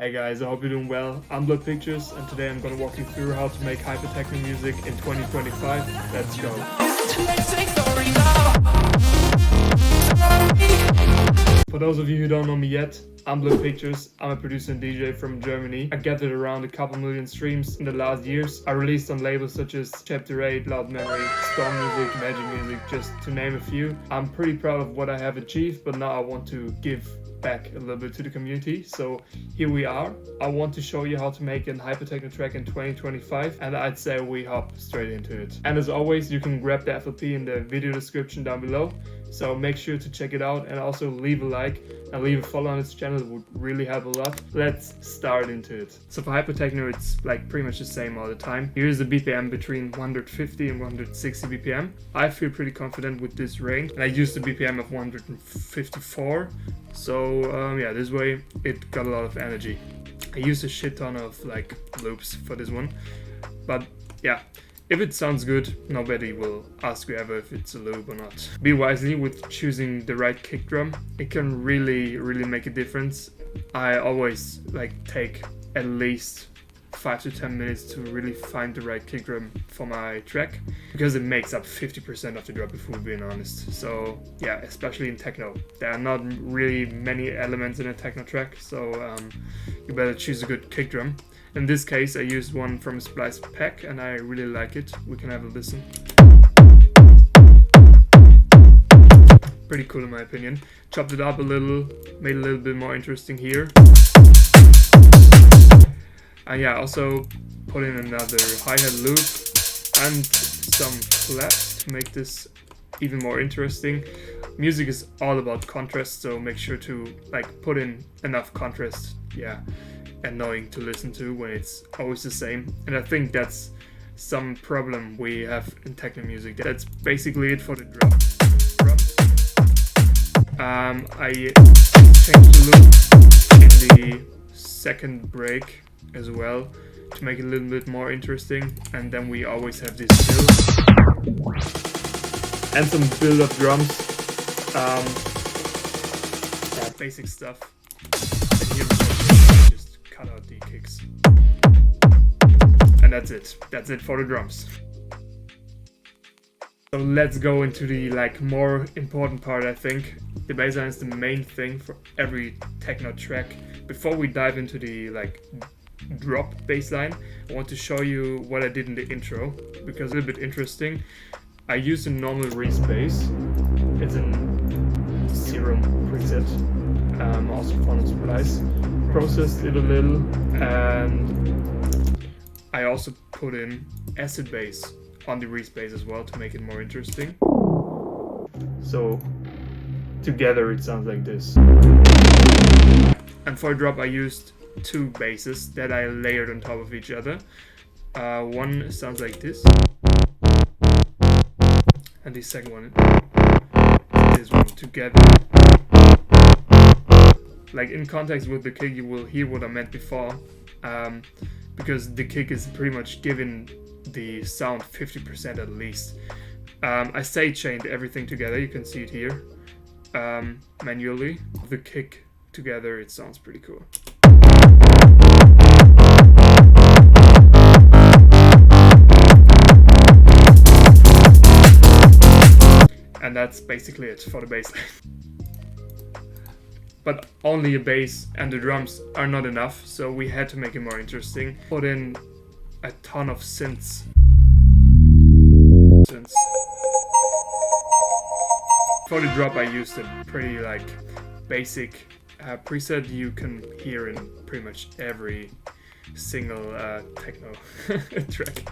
Hey guys, I hope you're doing well. I'm Blood Pictures, and today I'm gonna walk you through how to make Hypertechno music in 2025. Let's go. For those of you who don't know me yet, I'm Blood Pictures. I'm a producer and DJ from Germany. I gathered around a couple million streams in the last years. I released on labels such as Chapter 8, Loud Memory, Storm Music, Magic Music, just to name a few. I'm pretty proud of what I have achieved, but now I want to give back a little bit to the community. So here we are. I want to show you how to make an Hypertechno track in 2025, and I'd say we hop straight into it. And as always, you can grab the FLP in the video description down below, so make sure to check it out and also leave a like and leave a follow on this channel. It would really help a lot. Let's start into it. So for Hypertechno, it's like pretty much the same all the time. Here's the BPM between 150 and 160 BPM. I feel pretty confident with this range, and I used the BPM of 154. So yeah, this way it got a lot of energy. I used a shit ton of like loops for this one, but yeah, if it sounds good, nobody will ask you ever if it's a loop or not. Be wisely with choosing the right kick drum. It can really make a difference. I always like take at least 5 to 10 minutes to really find the right kick drum for my track, because it makes up 50% of the drop, if we're being honest. So yeah, especially in techno, there are not really many elements in a techno track, so you better choose a good kick drum. In this case, I used one from a Splice pack, and I really like it. We can have a listen. Pretty cool in my opinion. Chopped it up a little, made it a little bit more interesting here. And yeah, also put in another hi-hat loop and some flaps to make this even more interesting. Music is all about contrast, so make sure to like put in enough contrast, yeah, annoying to listen to when it's always the same. And I think that's some problem we have in techno music. That's basically it for the drums. I changed the loop in the second break as well to make it a little bit more interesting, and then we always have this fill and some build-up drums. Yeah, basic stuff. And here we just cut out the kicks, and that's it for the drums. So let's go into the like more important part. I think the bassline is the main thing for every techno track. Before we dive into the like drop bassline, I want to show you what I did in the intro, because it's a little bit interesting. I used a normal Reese bass. It's a Serum preset, also from Splice. Processed it a little, and I also put in acid bass on the Reese bass as well to make it more interesting. So together it sounds like this. And for a drop I used two basses that I layered on top of each other. One sounds like this, and the second one is this one together. Like in context with the kick, you will hear what I meant before, because the kick is pretty much giving the sound 50% at least. I chained everything together, you can see it here, manually. The kick together, it sounds pretty cool. And that's basically it for the bass line. But only a bass and the drums are not enough, so we had to make it more interesting. Put in a ton of synths. For the drop I used a pretty like basic preset you can hear in pretty much every single techno track.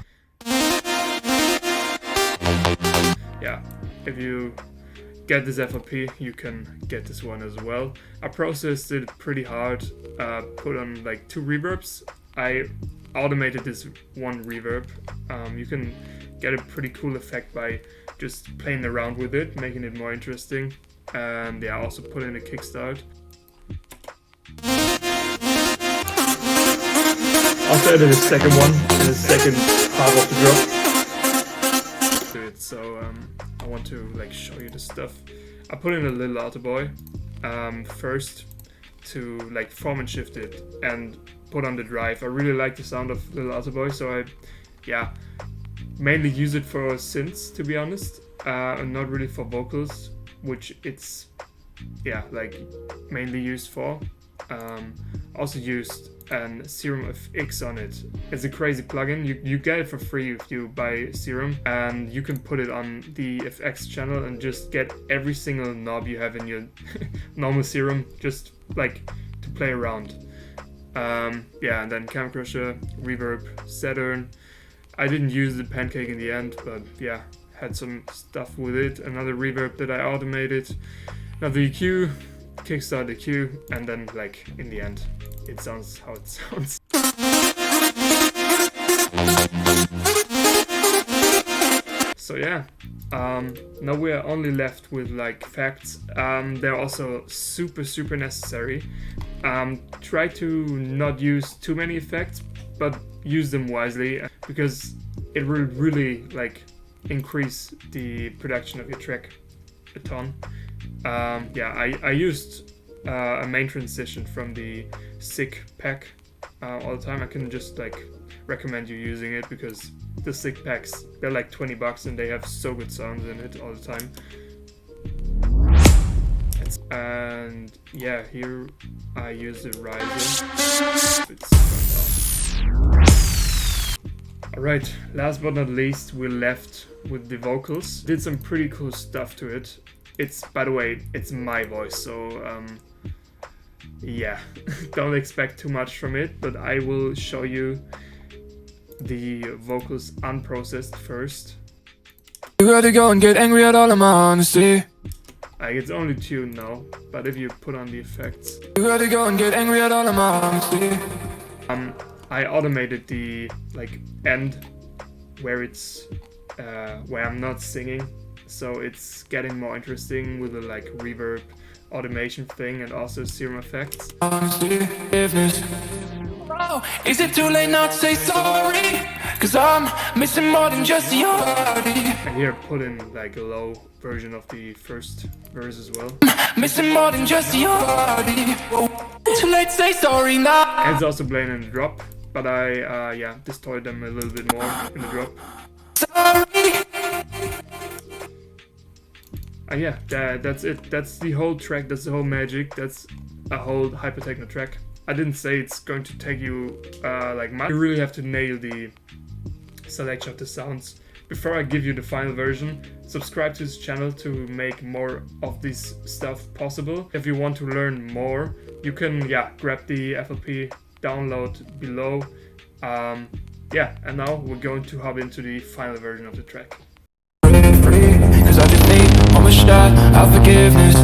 Yeah, if you get this FLP, you can get this one as well. I processed it pretty hard, put on like 2 reverbs. I automated this one reverb. You can get a pretty cool effect by just playing around with it, making it more interesting. And yeah, I also put in a kickstart. Also added a second one in the second half of the drop. So I want to like show you the stuff. I put in a little alto boy first to like form and shift it and put on the drive. I really like the sound of Little Alter Boy, so I mainly use it for synths, to be honest, and not really for vocals, which it's like mainly used for. Also used an Serum FX on it. It's a crazy plugin. You get it for free if you buy Serum, and you can put it on the FX channel and just get every single knob you have in your normal Serum, just like to play around. And then Cam Crusher, Reverb, Saturn. I didn't use the Pancake in the end, but yeah, had some stuff with it. Another reverb that I automated. Another EQ, kickstart EQ, and then like in the end, it sounds how it sounds. So yeah, now we are only left with like effects. They're also super necessary. Try to not use too many effects, but use them wisely, because it will really like increase the production of your track a ton. I used a main transition from the SIG pack all the time. I can just like recommend you using it, because the SIG packs, they're like $20 and they have so good sounds in it all the time. And yeah, here I use the riser. Alright, last but not least, we're left with the vocals. Did some pretty cool stuff to it. It's, by the way, it's my voice, so yeah, don't expect too much from it, but I will show you the vocals unprocessed first. You gotta go and get angry at all of my honesty. It's only tuned now, but if you put on the effects. You gotta go and get angry at all of my honesty. I automated the like end where it's where I'm not singing, so it's getting more interesting with the like reverb automation thing and also Serum effects. Oh, is it too late now to say sorry? Cause I'm missing more than just your body. And here put in like a low version of the first verse as well. Missing more than just your body. Too late to say sorry now. And it's also playing in the drop, but I distorted them a little bit more in the drop. Sorry. And yeah, that's it. That's the whole track. That's the whole magic. That's a whole Hypertechno track. I didn't say it's going to take you like much. You really have to nail the selection of the sounds. Before I give you the final version, subscribe to this channel to make more of this stuff possible. If you want to learn more, you can grab the FLP download below. And now we're going to hop into the final version of the track. Cause I just need one more shot of forgiveness.